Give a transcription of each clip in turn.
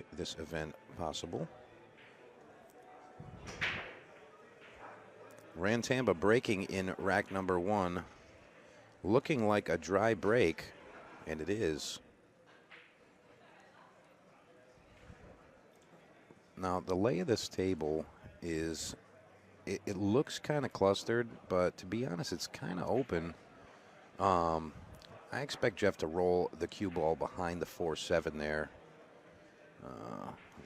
make this event possible. Ranuft Tamba breaking in rack number 1. Looking like a dry break, and it is. Now, the lay of this table is, it looks kind of clustered, but to be honest, it's kind of open. I expect Jeff to roll the cue ball behind the 4-7 there,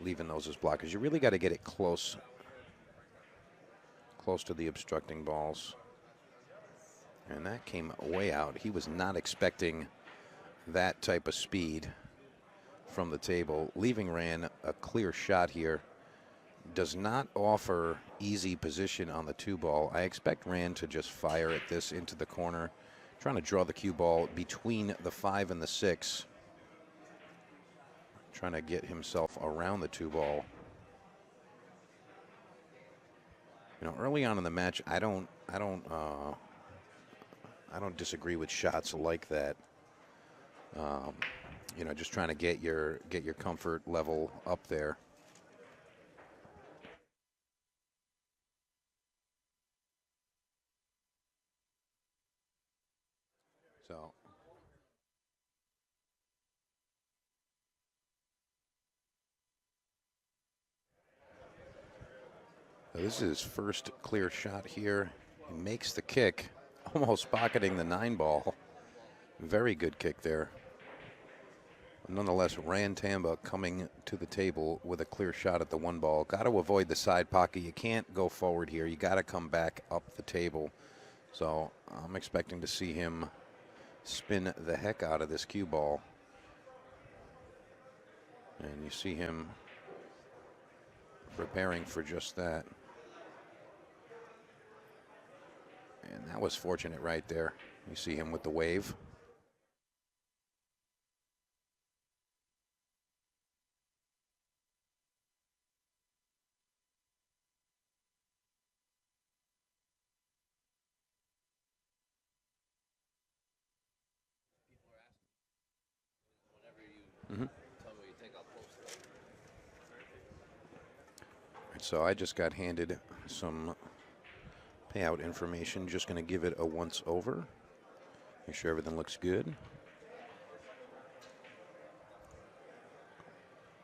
leaving those as blockers. You really got to get it close to the obstructing balls. And that came way out. He was not expecting that type of speed from the table. Leaving Ran a clear shot here. Does not offer easy position on the 2-ball. I expect Ran to just fire at this into the corner, trying to draw the cue ball between the 5 and the 6. Trying to get himself around the 2-ball. You know, early on in the match, I don't disagree with shots like that. You know, just trying to get your comfort level up there. So this is his first clear shot here. He makes the kick, almost pocketing the 9-ball. Very good kick there. Nonetheless, Ranuft Tamba coming to the table with a clear shot at the 1-ball. Got to avoid the side pocket. You can't go forward here. You got to come back up the table. So I'm expecting to see him spin the heck out of this cue ball. And you see him preparing for just that. And that was fortunate right there. You see him with the wave. So I just got handed some payout information. Just going to give it a once over. Make sure everything looks good.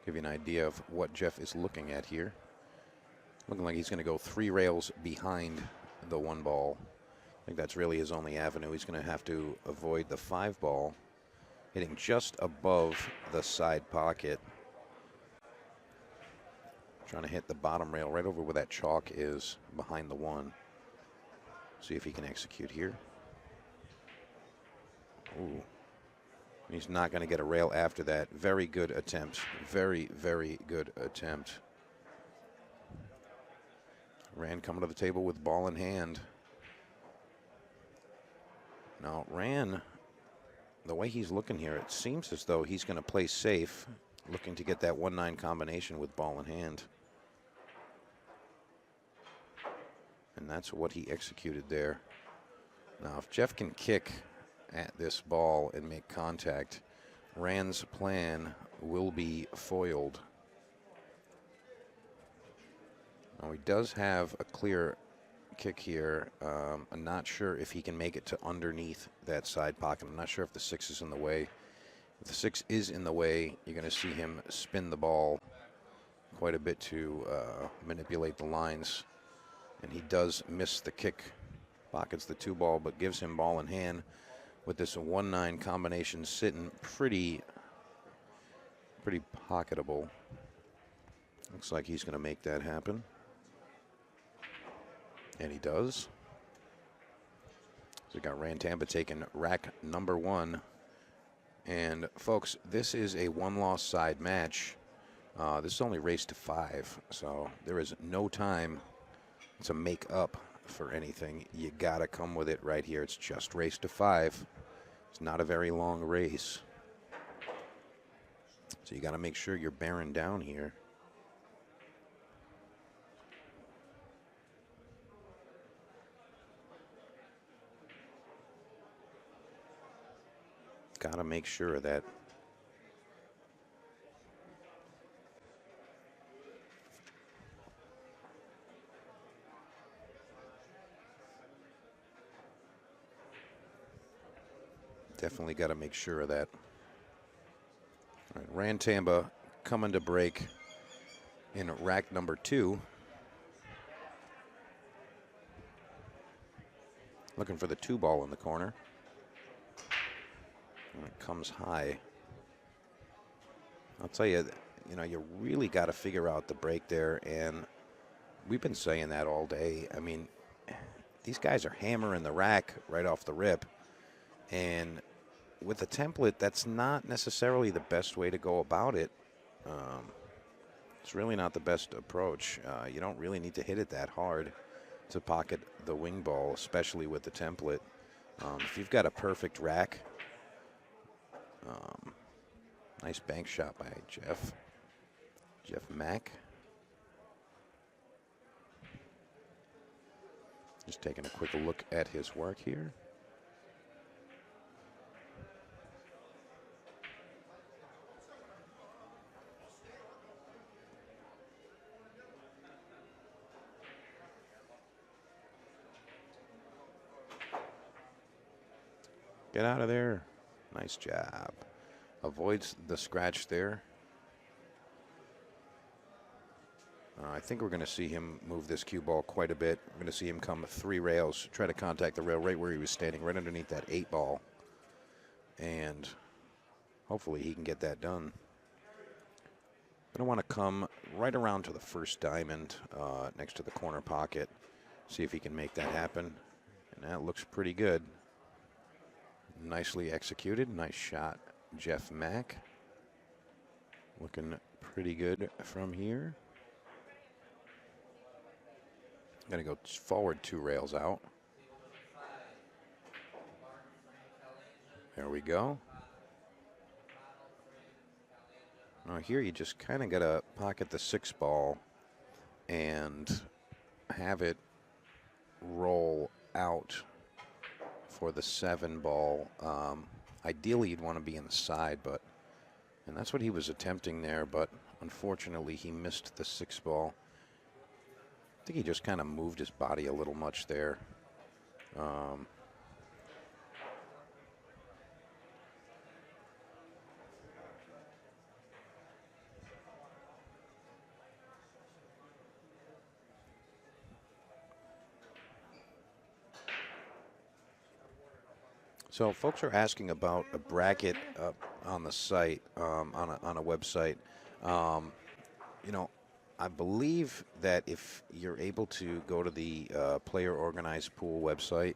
Give you an idea of what Jeff is looking at here. Looking like he's going to go 3 rails behind the 1-ball. I think that's really his only avenue. He's going to have to avoid the 5-ball, hitting just above the side pocket. Trying to hit the bottom rail right over where that chalk is behind the 1. See if he can execute here. Ooh. He's not going to get a rail after that. Very good attempt. Very, very good attempt. Ran coming to the table with ball in hand. Now, Ran, the way he's looking here, it seems as though he's going to play safe, looking to get that 1-9 combination with ball in hand. And that's what he executed there. Now, if Jeff can kick at this ball and make contact, Ran's plan will be foiled. Now, he does have a clear kick here. I'm not sure if he can make it to underneath that side pocket. I'm not sure if the 6 is in the way. If the 6 is in the way, you're going to see him spin the ball quite a bit to manipulate the lines. And he does miss the kick, pockets the 2-ball, but gives him ball in hand with this 1-9 combination sitting pretty pocketable. Looks like he's going to make that happen. And he does. So we got Ranuft Tamba taking rack number 1. And folks, this is a 1-loss side match. This is only race to 5, so there is no time to make up for anything. You gotta come with it right here. It's just race to 5. It's not a very long race, so you gotta make sure you're bearing down here. Gotta make sure that Definitely got to make sure of that. All right, Ranuft Tamba coming to break in rack number 2. Looking for the 2 ball in the corner. And it comes high. I'll tell you, you really got to figure out the break there, and we've been saying that all day. I mean, these guys are hammering the rack right off the rip, and with the template, that's not necessarily the best way to go about it. It's really not the best approach. You don't really need to hit it that hard to pocket the wing ball, especially with the template. If you've got a perfect rack, nice bank shot by Jeff Mack. Just taking a quick look at his work here. Get out of there. Nice job. Avoids the scratch there. I think we're going to see him move this cue ball quite a bit. We're going to see him come 3 rails, try to contact the rail right where he was standing, right underneath that 8 ball. And hopefully he can get that done. Going to want to come right around to the first diamond next to the corner pocket. See if he can make that happen. And that looks pretty good. Nicely executed. Nice shot, Jeff Mack. Looking pretty good from here. Going to go forward 2 rails out. There we go. Now here you just kind of got to pocket the 6 ball and have it roll out for the 7 ball. Ideally, you'd want to be in the side, and that's what he was attempting there, but unfortunately, he missed the 6 ball. I think he just kind of moved his body a little much there. So folks are asking about a bracket on the site, on a website. I believe that if you're able to go to the Player Organized Pool website,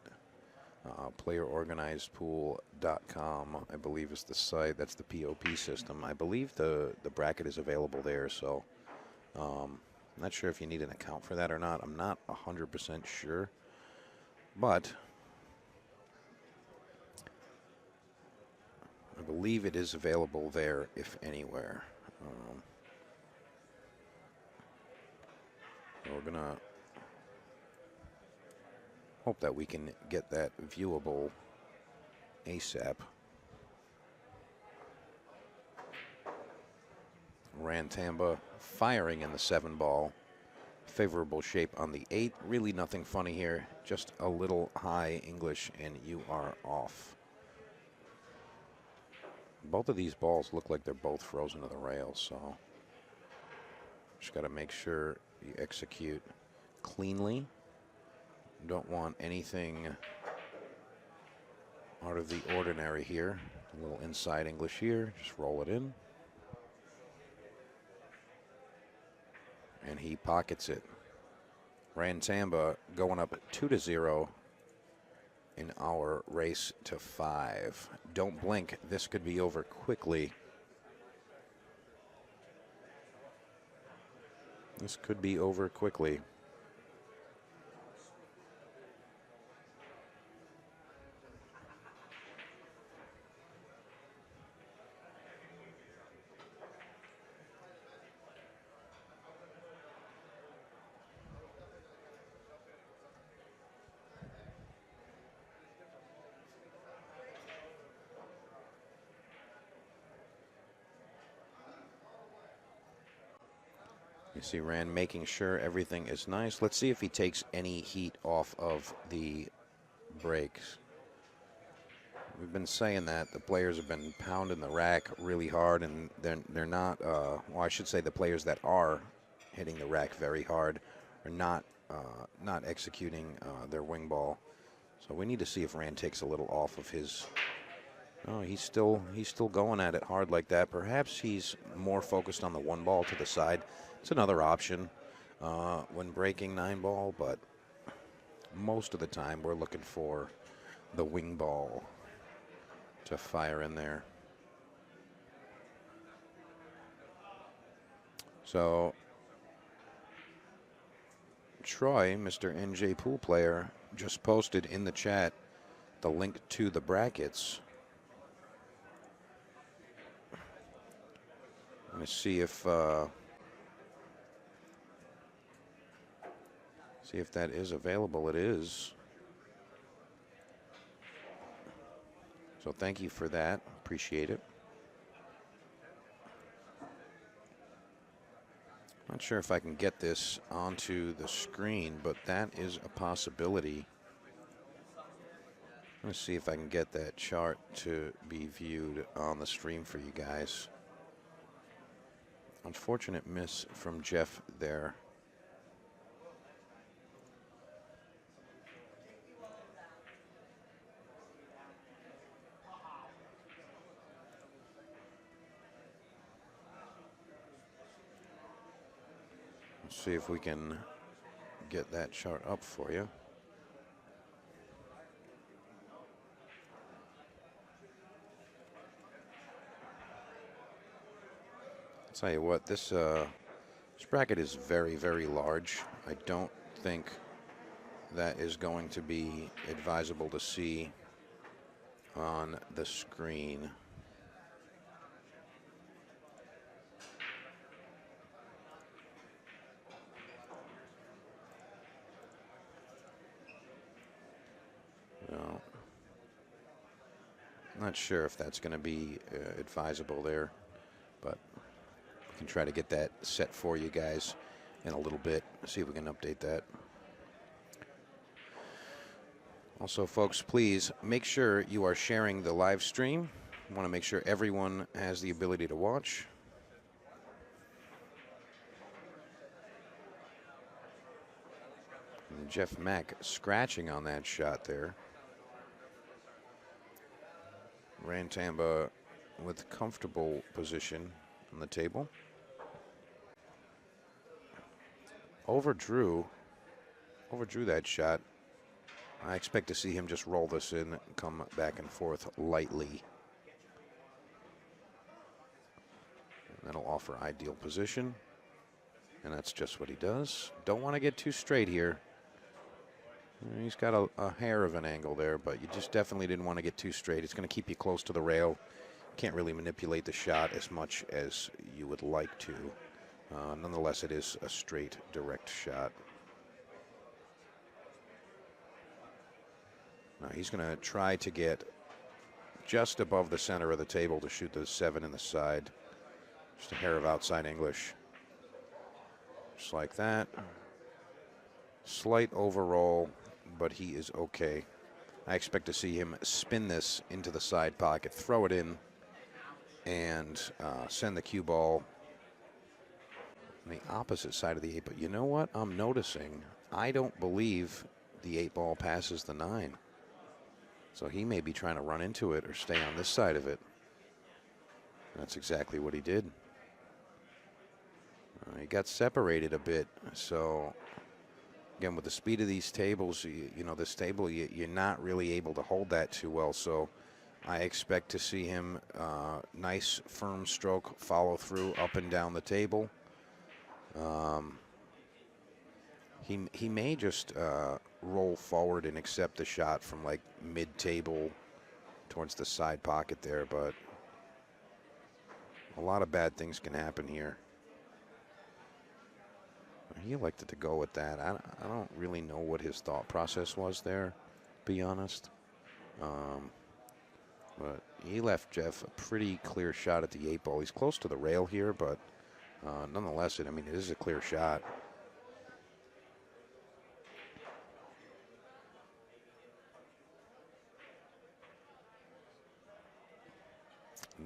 playerorganizedpool.com, I believe is the site. That's the POP system. I believe the bracket is available there. So I'm not sure if you need an account for that or not. I'm not 100% sure, but I believe it is available there, if anywhere. We're going to hope that we can get that viewable ASAP. Ranuft Tamba firing in the 7 ball. Favorable shape on the 8. Really nothing funny here. Just a little high English and you are off. Both of these balls look like they're both frozen to the rail, so just got to make sure you execute cleanly. Don't want anything out of the ordinary here. A little inside English here. Just roll it in. And he pockets it. Ranuft Tamba going up 2-0 in our race to 5. Don't blink. This could be over quickly. This could be over quickly. You see Rand making sure everything is nice. Let's see if he takes any heat off of the brakes. We've been saying that the players have been pounding the rack really hard, and they're not. Well, I should say the players that are hitting the rack very hard are not executing their wing ball. So we need to see if Rand takes a little off of his. Oh, he's still going at it hard like that. Perhaps he's more focused on the one ball to the side. It's another option when breaking 9-ball, but most of the time we're looking for the wing ball to fire in there. So Troy, Mr. NJ Pool player, just posted in the chat the link to the brackets. I'm going to see if that is available. It is. So thank you for that. Appreciate it. Not sure if I can get this onto the screen, but that is a possibility. I'm going to see if I can get that chart to be viewed on the stream for you guys. Unfortunate miss from Jeff there. Let's see if we can get that chart up for you. I'll tell you what, this bracket is very, very large. I don't think that is going to be advisable to see on the screen. No. Not sure if that's going to be advisable there, but we can try to get that set for you guys in a little bit. See if we can update that. Also, folks, please make sure you are sharing the live stream. I want to make sure everyone has the ability to watch. And Jeff Mack scratching on that shot there. Ranuft Tamba with comfortable position on the table. Overdrew that shot. I expect to see him just roll this in and come back and forth lightly. That'll offer ideal position. And that's just what he does. Don't want to get too straight here. He's got a hair of an angle there, but you just definitely didn't want to get too straight. It's going to keep you close to the rail. Can't really manipulate the shot as much as you would like to. Nonetheless, it is a straight, direct shot. Now he's going to try to get just above the center of the table to shoot the 7 in the side. Just a hair of outside English. Just like that. Slight overroll, but he is okay. I expect to see him spin this into the side pocket, throw it in, and send the cue ball on the opposite side of the 8. But you know what I'm noticing? I don't believe the 8 ball passes the 9. So he may be trying to run into it or stay on this side of it. That's exactly what he did. He got separated a bit. So again, with the speed of these tables, you know, this table, you're not really able to hold that too well. So I expect to see him nice firm stroke follow through up and down the table. He may just roll forward and accept the shot from like mid-table towards the side pocket there, but a lot of bad things can happen here. He elected to go with that. I don't really know what his thought process was there, to be honest. But he left Jeff a pretty clear shot at the 8 ball. He's close to the rail here, but nonetheless, it is a clear shot.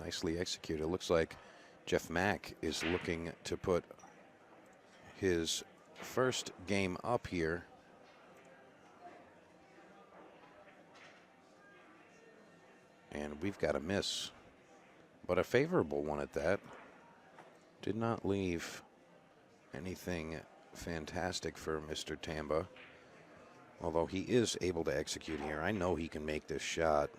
Nicely executed. Looks like Jeff Mack is looking to put his first game up here. And we've got a miss, but a favorable one at that. Did not leave anything fantastic for Mr. Tamba, although he is able to execute here. I know he can make this shot.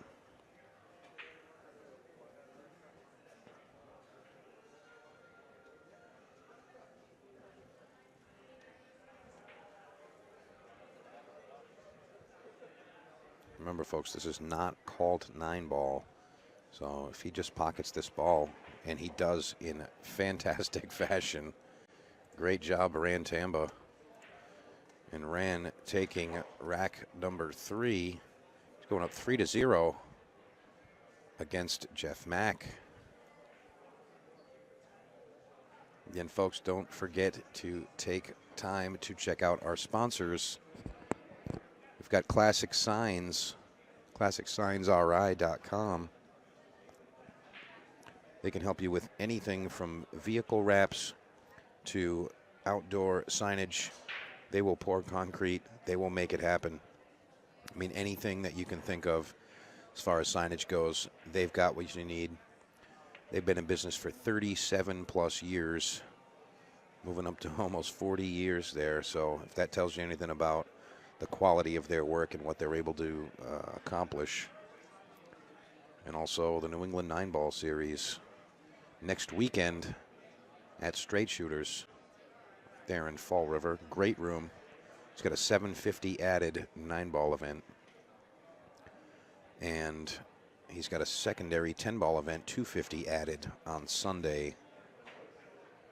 Remember, folks, this is not called 9-ball. So if he just pockets this ball, and he does in fantastic fashion, great job, Ranuft Tamba. And Ran taking rack number 3. He's going up 3-0 against Jeff Mack. Again, folks, don't forget to take time to check out our sponsors. We've got Classic Signs, ClassicSignsRI.com. They can help you with anything from vehicle wraps to outdoor signage. They will pour concrete. They will make it happen. I mean, anything that you can think of as far as signage goes, they've got what you need. They've been in business for 37 plus years, moving up to almost 40 years there. So if that tells you anything about the quality of their work and what they're able to accomplish. And also the New England 9-ball series next weekend at Straight Shooters there in Fall River. Great room. It's got a 750 added 9-ball event. And he's got a secondary 10-ball event, 250 added on Sunday.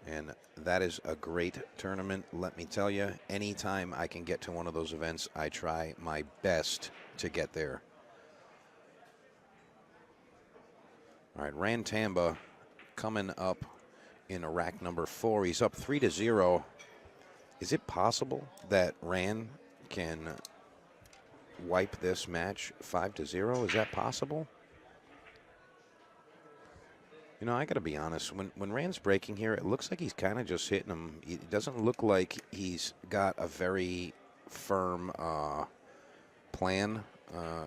And that is a great tournament, let me tell you. Anytime I can get to one of those events, I try my best to get there. All right, Ranuft Tamba coming up in rack number 4. He's up 3-0. Is it possible that Ran can wipe this match 5-0? Is that possible? You know, I got to be honest. When Rand's breaking here, it looks like he's kind of just hitting him. It doesn't look like he's got a very firm plan,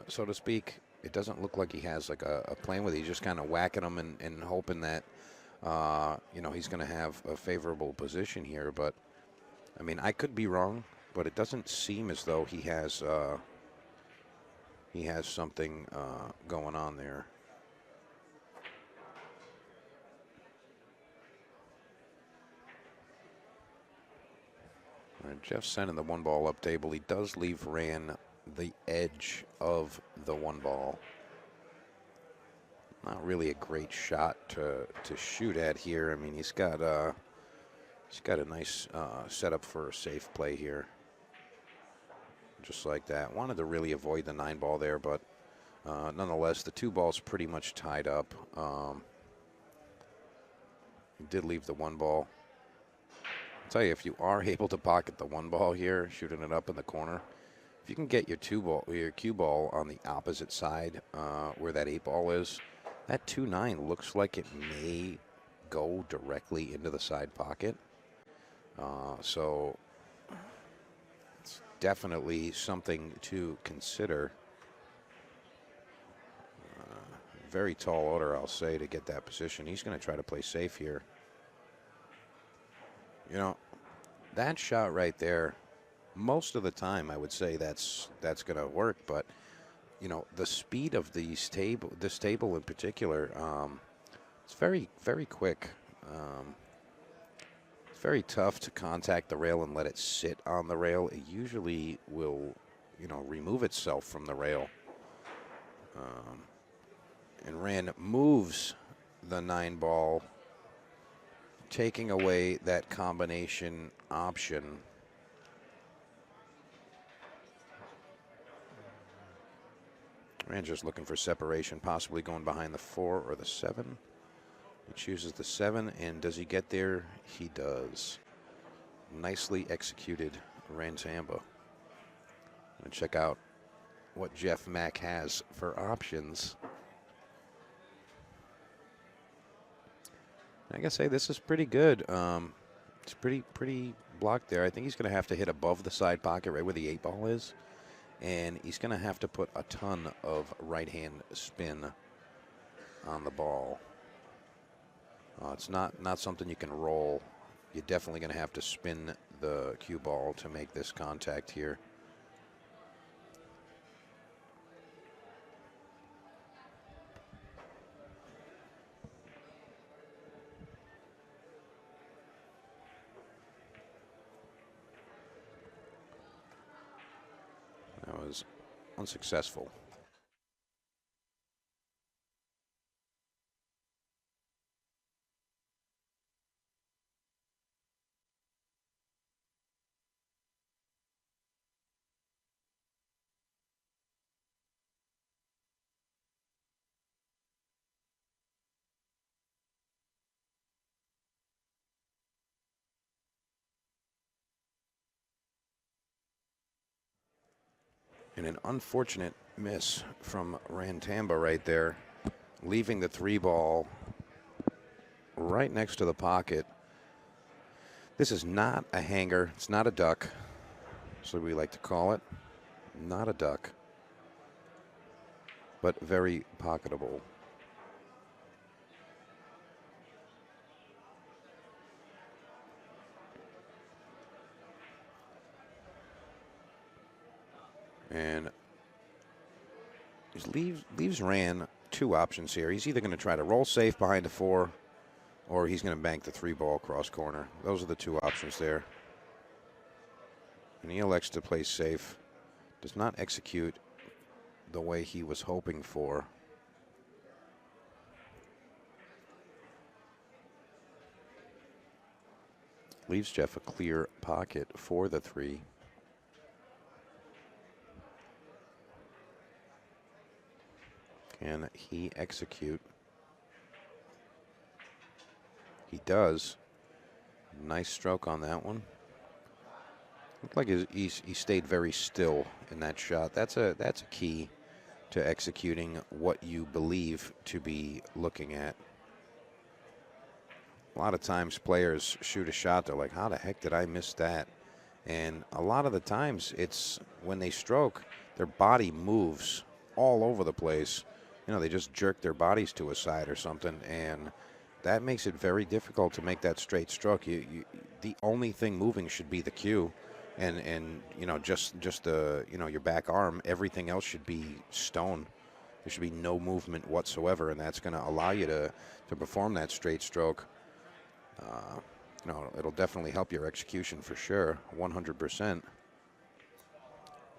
so to speak. It doesn't look like he has like a plan with it. He's just kind of whacking them and hoping that, you know, he's going to have a favorable position here. But, I mean, I could be wrong, but it doesn't seem as though he has something going on there. All right, Jeff sending the 1-ball up table. He does leave Ran the edge of the 1-ball. Not really a great shot to shoot at here. I mean, he's got a nice setup for a safe play here. Just like that. Wanted to really avoid the 9-ball there, but nonetheless, the 2-ball's pretty much tied up. He did leave the 1-ball. I'll tell you, if you are able to pocket the 1-ball here, shooting it up in the corner, if you can get your cue ball on the opposite side where that 8-ball is, that 2-9 looks like it may go directly into the side pocket. So it's definitely something to consider. Very tall order, I'll say, to get that position. He's going to try to play safe here. You know, that shot right there, most of the time I would say that's going to work, but you know, the speed of this table in particular, it's very, very quick. It's very tough to contact the rail and let it sit on the rail. It usually will, you know, remove itself from the rail. And Ran moves the 9-ball, taking away that combination option. Ran just looking for separation, possibly going behind the 4 or the 7. He chooses the 7, and does he get there? He does. Nicely executed, Ranuft Tamba. And check out what Jeff Mack has for options. I gotta say, this is pretty good. It's pretty blocked there. I think he's going to have to hit above the side pocket right where the 8-ball is. And he's going to have to put a ton of right-hand spin on the ball. It's not something you can roll. You're definitely going to have to spin the cue ball to make this contact here. That was unsuccessful. And an unfortunate miss from Ranuft Tamba right there, leaving the 3-ball right next to the pocket. This is not a hanger. It's not a duck, so we like to call it. Not a duck, but very pocketable. And leaves Ran 2 options here. He's either going to try to roll safe behind the 4, or he's going to bank the 3-ball cross corner. Those are the 2 options there. And he elects to play safe. Does not execute the way he was hoping for. Leaves Jeff a clear pocket for the 3. Can he execute? He does. Nice stroke on that one. Looked like he stayed very still in that shot. That's a key to executing what you believe to be looking at. A lot of times players shoot a shot, they're like, how the heck did I miss that? And a lot of the times it's when they stroke, their body moves all over the place. You know, they just jerk their bodies to a side or something, and that makes it very difficult to make that straight stroke. The only thing moving should be the cue, and you know, just you know, your back arm. Everything else should be stone. There should be no movement whatsoever, and that's going to allow you to perform that straight stroke. You know, it'll definitely help your execution for sure, 100%.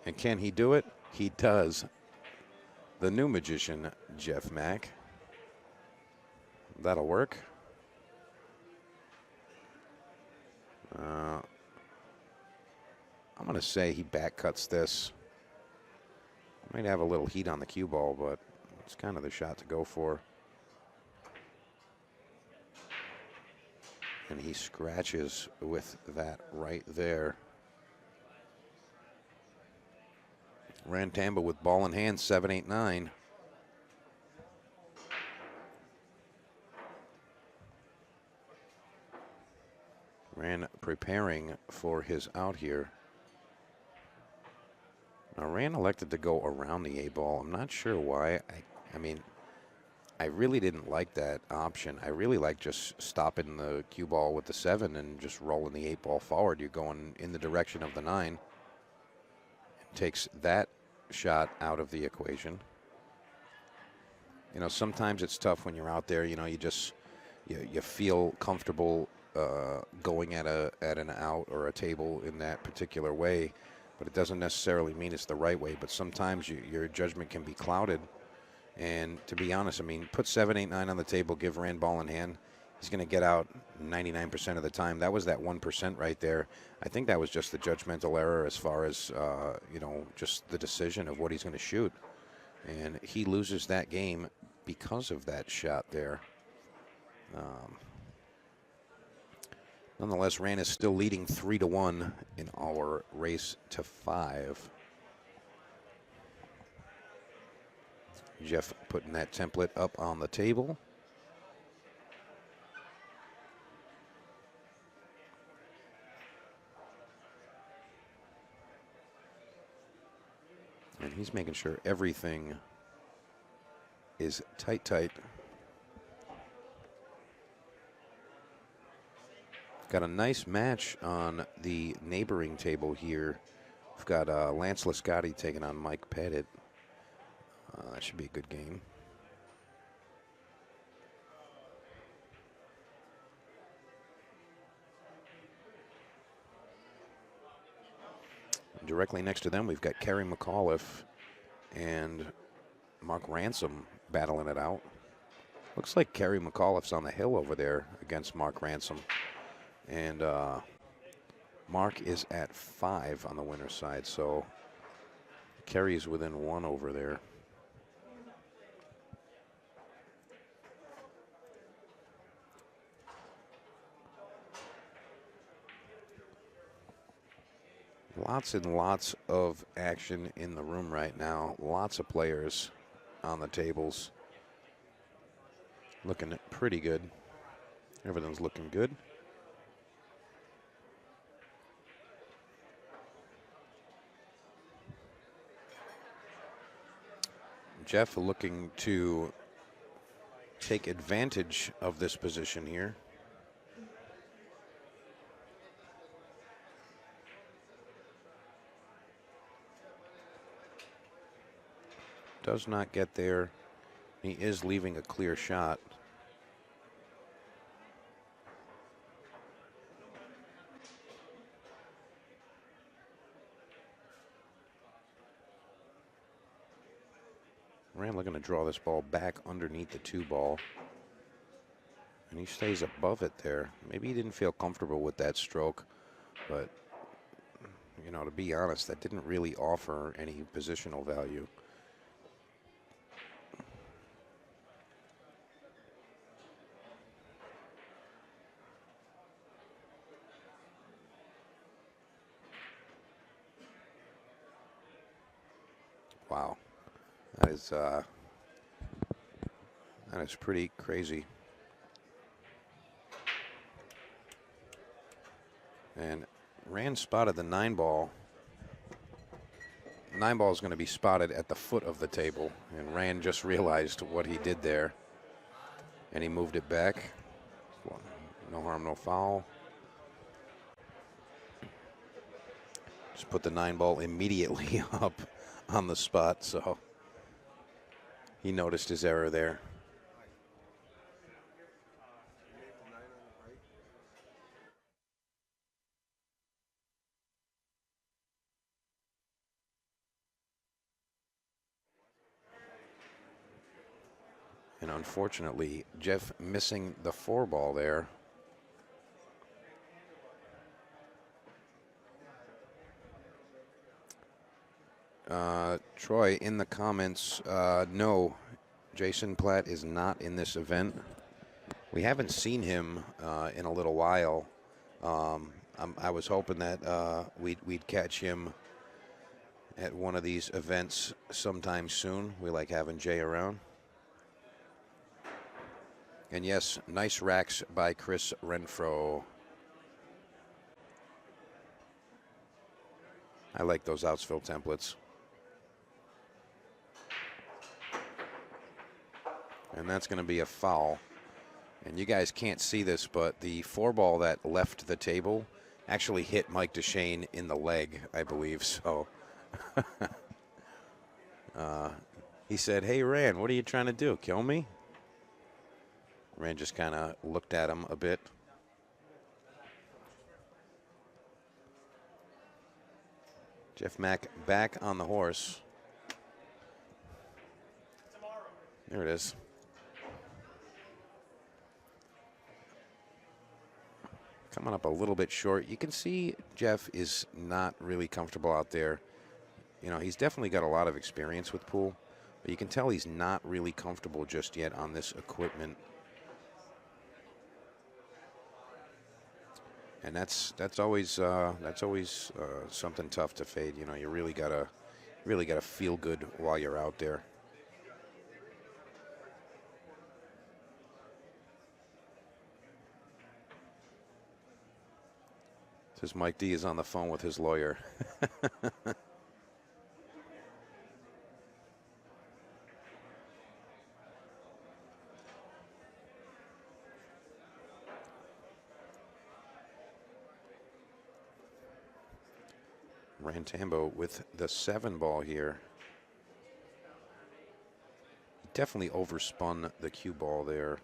And can he do it? He does. The new magician, Jeff Mack. That'll work. I'm going to say he back cuts this. Might have a little heat on the cue ball, but it's kind of the shot to go for. And he scratches with that right there. Ranuft Tamba with ball in hand, 7-8-9. Ran preparing for his out here. Now Ran elected to go around the 8-ball. I'm not sure why. I mean, I really didn't like that option. I really like just stopping the cue ball with the 7 and just rolling the 8-ball forward. You're going in the direction of the 9. Takes that shot out of the equation. You know, sometimes it's tough when you're out there. You know, you feel comfortable going at an out or a table in that particular way, but it doesn't necessarily mean it's the right way. But sometimes your judgment can be clouded. And to be honest, I mean, put 7-8-9 on the table, give Rand ball in hand. He's going to get out 99% of the time. That was that 1% right there. I think that was just the judgmental error as far as, you know, just the decision of what he's going to shoot. And he loses that game because of that shot there. Nonetheless, Rand is still leading 3-1 in our race to 5. Jeff putting that template up on the table. And he's making sure everything is tight, tight. Got a nice match on the neighboring table here. We've got Lance Lascotti taking on Mike Pettit. That should be a good game. Directly next to them, we've got Kerry McAuliffe and Mark Ransom battling it out. Looks like Kerry McAuliffe's on the hill over there against Mark Ransom. And Mark is at 5 on the winner's side, so Kerry's within 1 over there. Lots and lots of action in the room right now. Lots of players on the tables. Looking pretty good. Everything's looking good. Jeff looking to take advantage of this position here. Does not get there. He is leaving a clear shot. Rand looking to draw this ball back underneath the 2 ball. And he stays above it there. Maybe he didn't feel comfortable with that stroke, but, you know, to be honest, that didn't really offer any positional value. Wow, that is pretty crazy. And Rand spotted the 9 ball. 9 ball is going to be spotted at the foot of the table, and Rand just realized what he did there, and he moved it back. No harm, no foul. Just put the 9 ball immediately up on the spot, so he noticed his error there. And unfortunately, Jeff missing the 4 ball there. Troy, in the comments, no, Jason Platt is not in this event. We haven't seen him in a little while. I was hoping that we'd catch him at one of these events sometime soon. We like having Jay around. And yes, nice racks by Chris Renfro. I like those outsfill templates. And that's going to be a foul. And you guys can't see this, but the 4 ball that left the table actually hit Mike DeShane in the leg, I believe. So he said, "Hey, Rand, what are you trying to do? Kill me?" Rand just kind of looked at him a bit. Jeff Mack back on the horse. There it is. Coming up a little bit short. You can see Jeff is not really comfortable out there. You know, he's definitely got a lot of experience with pool, but you can tell he's not really comfortable just yet on this equipment. And that's always something tough to fade. You know, you really gotta feel good while you're out there. Says Mike D is on the phone with his lawyer. Rantambo with the 7 ball here. Definitely overspun the cue ball there.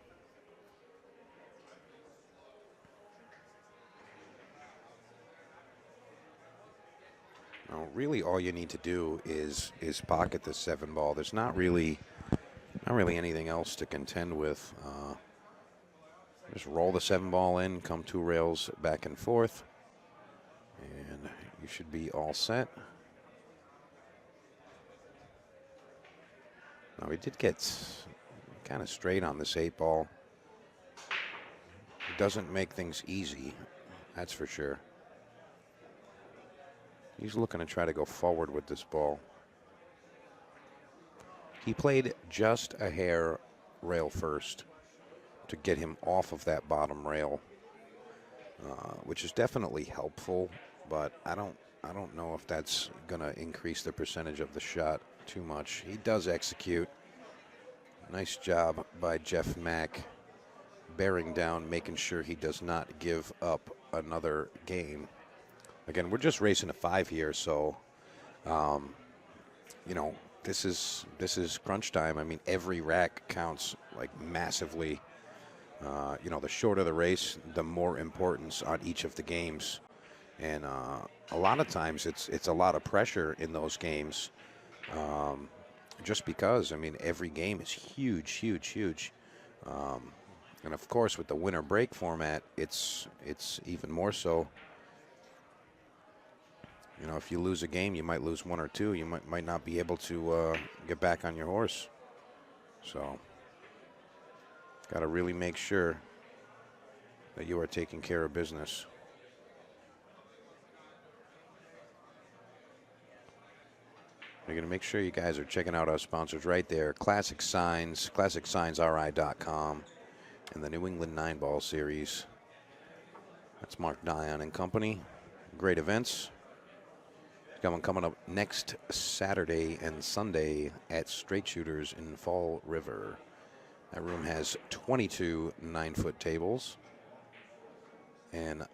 Now, really, all you need to do is pocket the 7 ball. There's not really anything else to contend with. Just roll the 7 ball in, come 2 rails back and forth, and you should be all set. Now, he did get kind of straight on this 8 ball. It doesn't make things easy, that's for sure. He's looking to try to go forward with this ball. He played just a hair rail first to get him off of that bottom rail, which is definitely helpful, but I don't know if that's going to increase the percentage of the shot too much. He does execute. Nice job by Jeff Mack, bearing down, making sure he does not give up another game. Again, we're just racing a 5 here, so you know, this is crunch time. I mean, every rack counts like massively. You know, the shorter the race, the more importance on each of the games, and a lot of times it's a lot of pressure in those games. Just because, I mean, every game is huge, huge, huge. And of course, with the winter break format, it's even more so. You know, if you lose a game, you might lose 1 or 2. You might not be able to get back on your horse. So, got to really make sure that you are taking care of business. You're going to make sure you guys are checking out our sponsors right there. Classic Signs, ClassicSignsRI.com, and the New England 9-Ball Series. That's Mark Dion and company. Great events. Got one coming up next Saturday and Sunday at Straight Shooters in Fall River. That room has 22 9-foot tables and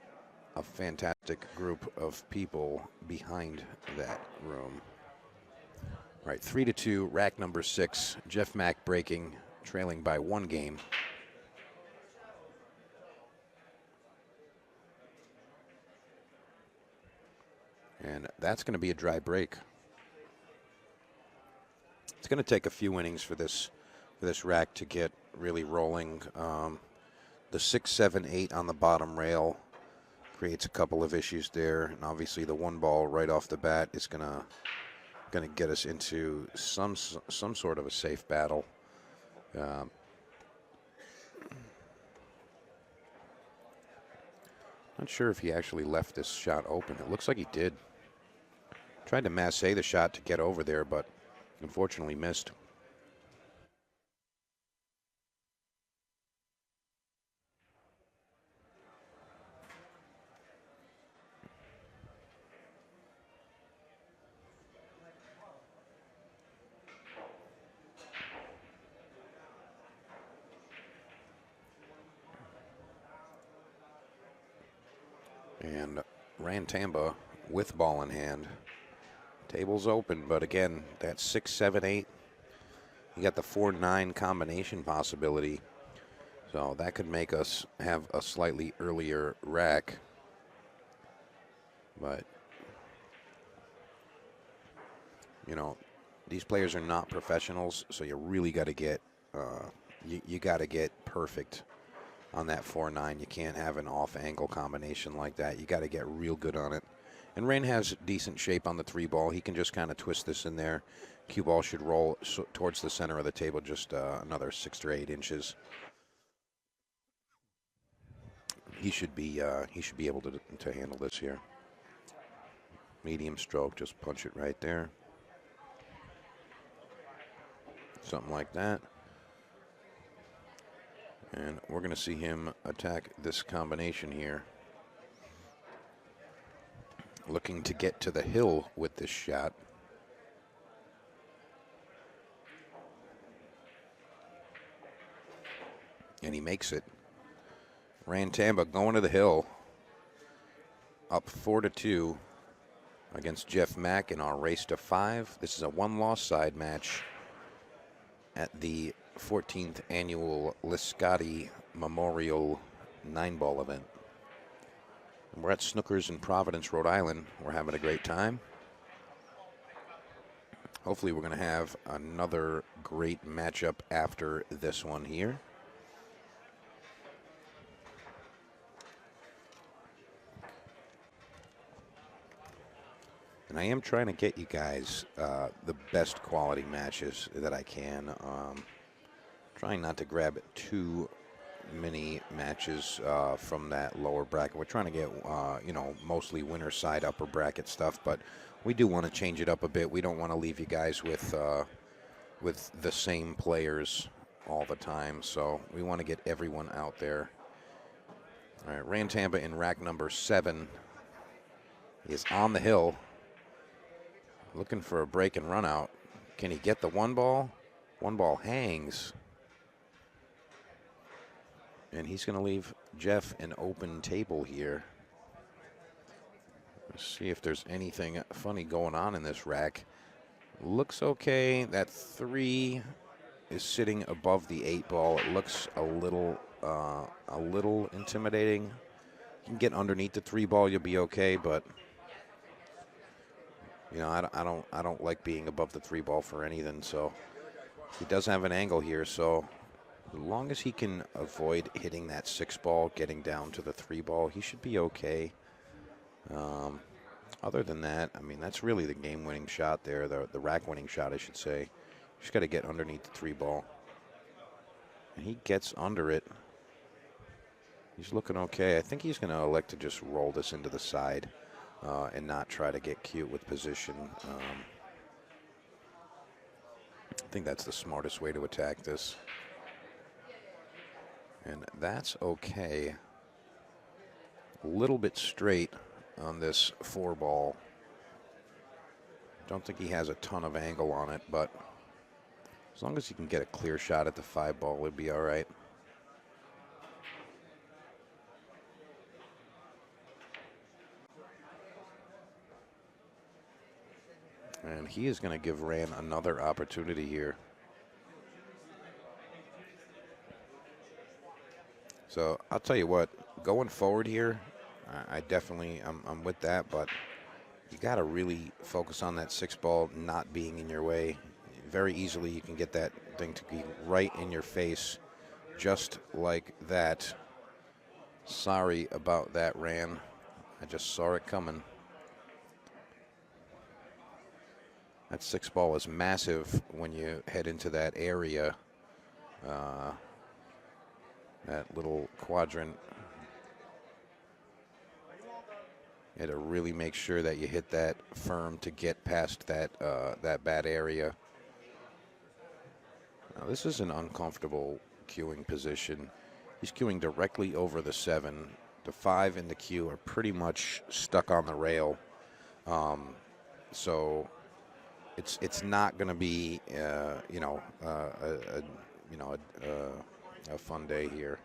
a fantastic group of people behind that room. All right, 3-2, rack number 6. Jeff Mack breaking, trailing by 1 game. And that's going to be a dry break. It's going to take a few innings for this rack to get really rolling. The 6, 7, 8 on the bottom rail creates a couple of issues there, and obviously the 1 ball right off the bat is going to get us into some sort of a safe battle. Not sure if he actually left this shot open. It looks like he did. Tried to masse the shot to get over there, but unfortunately missed. And Tamba with ball in hand. Table's open, but again, that 6, 7, 8. You got the 4-9 combination possibility. So that could make us have a slightly earlier rack. But, you know, these players are not professionals, so you really got to get, you got to get perfect on that 4-9. You can't have an off-angle combination like that. You got to get real good on it. And Rain has decent shape on the 3 ball. He can just kind of twist this in there. Cue ball should roll towards the center of the table, just another 6 to 8 inches. He should be able to handle this here. Medium stroke, just punch it right there. Something like that. And we're going to see him attack this combination here. Looking to get to the hill with this shot. And he makes it. Tamba going to the hill. Up 4-2. against Jeff Mack in our race to 5. This is a one-loss side match at the 14th annual Liscotti Memorial 9-ball event. And we're at Snookers in Providence, Rhode Island. We're having a great time. Hopefully we're going to have another great matchup after this one here. And I am trying to get you guys the best quality matches that I can. Trying not to grab too many matches from that lower bracket. We're trying to get, you know, mostly winner side upper bracket stuff, but we do want to change it up a bit. We don't want to leave you guys with the same players all the time, so we want to get everyone out there. All right, Ranuft Tamba in rack number 7 is on the hill, looking for a break and run out. Can he get the one ball? One ball hangs. And he's going to leave Jeff an open table here. Let's see if there's anything funny going on in this rack. Looks okay. That 3 is sitting above the 8 ball. It looks a little intimidating. You can get underneath the 3 ball, you'll be okay, but you know, I don't like being above the 3 ball for anything. So he does have an angle here. So as long as he can avoid hitting that 6 ball, getting down to the 3 ball, he should be okay. Other than that, I mean, that's really the game-winning shot there, the rack-winning shot, I should say. You just got to get underneath the 3 ball. And he gets under it. He's looking okay. I think he's going to elect to just roll this into the side and not try to get cute with position. I think that's the smartest way to attack this. And that's okay. A little bit straight on this 4 ball. Don't think he has a ton of angle on it, but as long as he can get a clear shot at the 5 ball, it'd be all right. And he is going to give Ran another opportunity here. So I'll tell you what, going forward here, I definitely, I'm with that, but you got to really focus on that 6 ball not being in your way. Very easily you can get that thing to be right in your face, just like that. Sorry about that, Ran. I just saw it coming. That 6 ball is massive when you head into that area, that little quadrant. You had to really make sure that you hit that firm to get past that that bad area. Now this is an uncomfortable queuing position. He's queuing directly over the 7. The 5 and the queue are pretty much stuck on the rail, so it's not going to be you know a fun day here.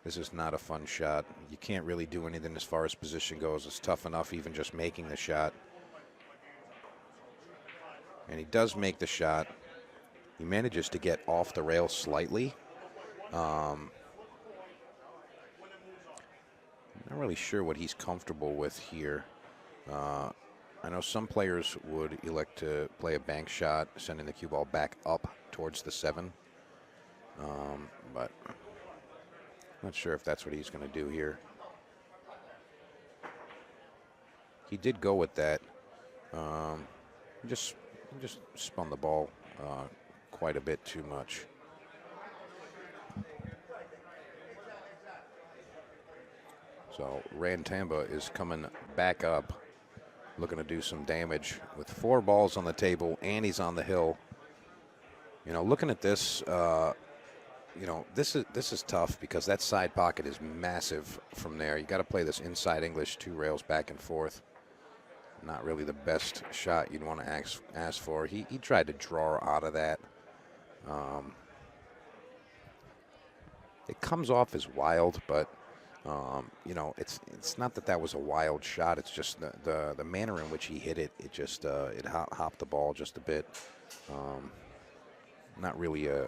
This is not a fun shot. You can't really do anything as far as position goes. It's tough enough even just making the shot. And he does make the shot. He manages to get off the rail slightly. Not really sure what he's comfortable with here. I know some players would elect to play a bank shot, sending the cue ball back up towards the 7. But not sure if that's what he's going to do here. He did go with that. He just spun the ball quite a bit too much. So Ranuft Tamba is coming back up, looking to do some damage with 4 balls on the table, and he's on the hill. You know, looking at this, you know, this is tough because that side pocket is massive from there. You got to play this inside English 2 rails back and forth. Not really the best shot you'd want to ask for. He tried to draw out of that. It comes off as wild, but You know, it's not that that was a wild shot. It's just the manner in which he hit it. It just it hopped the ball just a bit. Um, not really a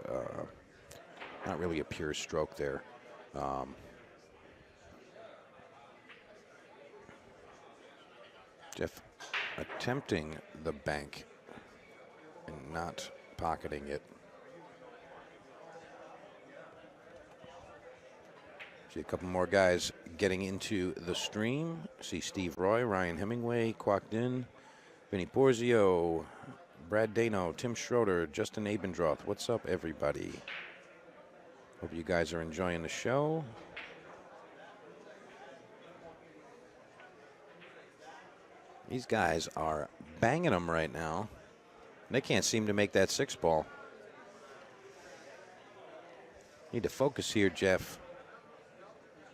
not really a pure stroke there. Um, Jeff attempting the bank and not pocketing it. See a couple more guys getting into the stream. See Steve Roy, Ryan Hemingway, Kwok Din, Vinny Porzio, Brad Dano, Tim Schroeder, Justin Abendroth. What's up, everybody? Hope you guys are enjoying the show. These guys are banging them right now. They can't seem to make that 6 ball. Need to focus here, Jeff.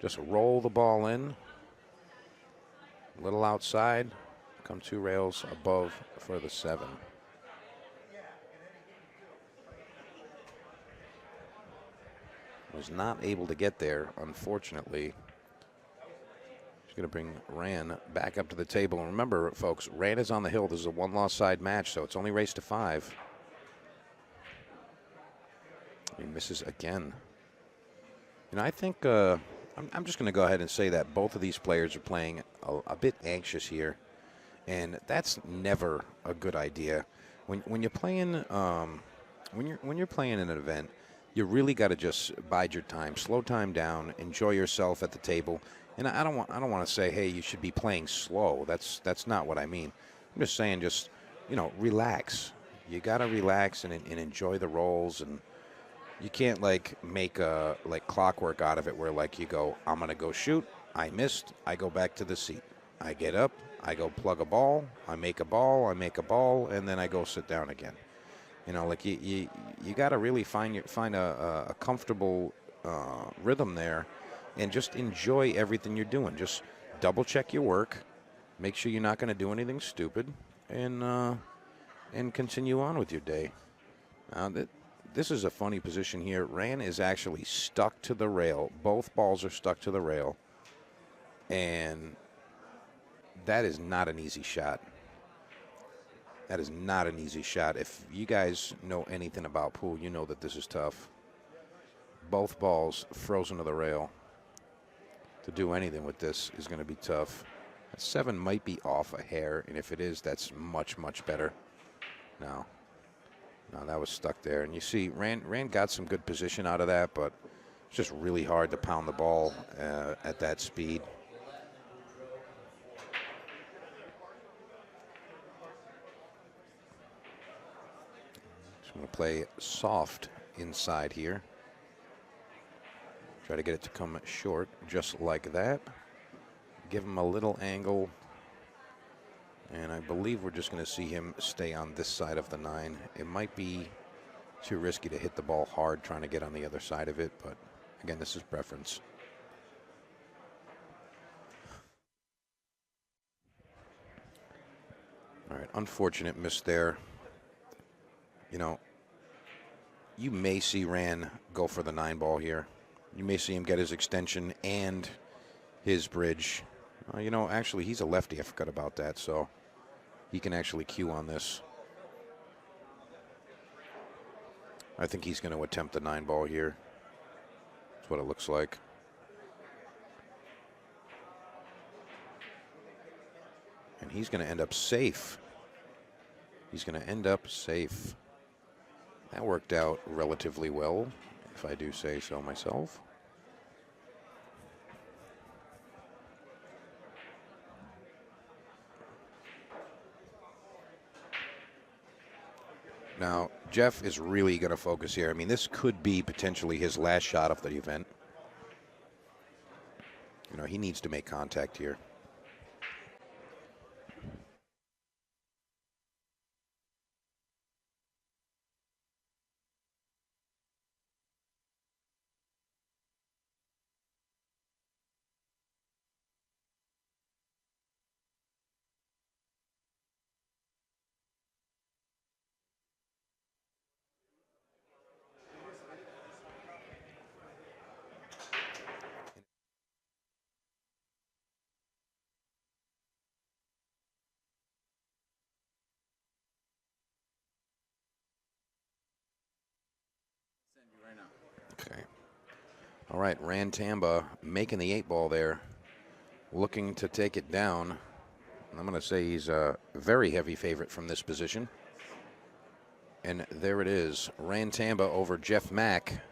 Just roll the ball in. A little outside. Come 2 rails above for the 7. Was not able to get there, unfortunately. He's going to bring Ran back up to the table. And remember, folks, Ran is on the hill. This is a 1-loss side match, so it's only race to 5. He misses again. You know, I think I'm just going to go ahead and say that both of these players are playing a bit anxious here, and that's never a good idea. When you're playing when you're playing an event, you really got to just bide your time, slow time down, enjoy yourself at the table. And I don't want to say, hey, you should be playing slow. That's not what I mean. I'm just saying, just relax. You got to relax and enjoy the rolls, and you can't make like clockwork out of it where you go, I'm gonna go shoot, I missed, I go back to the seat, I get up, I go plug a ball, I make a ball, and then I go sit down again. You got to really find a comfortable rhythm there, and just enjoy everything you're doing. Just double check your work, make sure you're not going to do anything stupid, and continue on with your day. This is a funny position here. Ran is actually stuck to the rail. Both balls are stuck to the rail, and that is not an easy shot. That is not an easy shot. If you guys know anything about pool, you know that this is tough. Both balls frozen to the rail. To do anything with this is going to be tough. That 7 might be off a hair, and if it is, that's much, much better. No, that was stuck there. And you see, Rand got some good position out of that, but it's just really hard to pound the ball at that speed. Just going to play soft inside here. Try to get it to come short, just like that. Give him a little angle. And I believe we're just going to see him stay on this side of the 9. It might be too risky to hit the ball hard trying to get on the other side of it, but again, this is preference. All right, unfortunate miss there. You may see Ran go for the 9 ball here. You may see him get his extension and his bridge. Actually, he's a lefty. I forgot about that, so he can actually cue on this. I think he's going to attempt the 9 ball here. That's what it looks like. And he's going to end up safe. He's going to end up safe. That worked out relatively well, if I do say so myself. Now, Jeff is really going to focus here. I mean, this could be potentially his last shot of the event. He needs to make contact here. All right, Tamba making the 8-ball there, looking to take it down. I'm going to say he's a very heavy favorite from this position. And there it is, Tamba over Jeff Mack.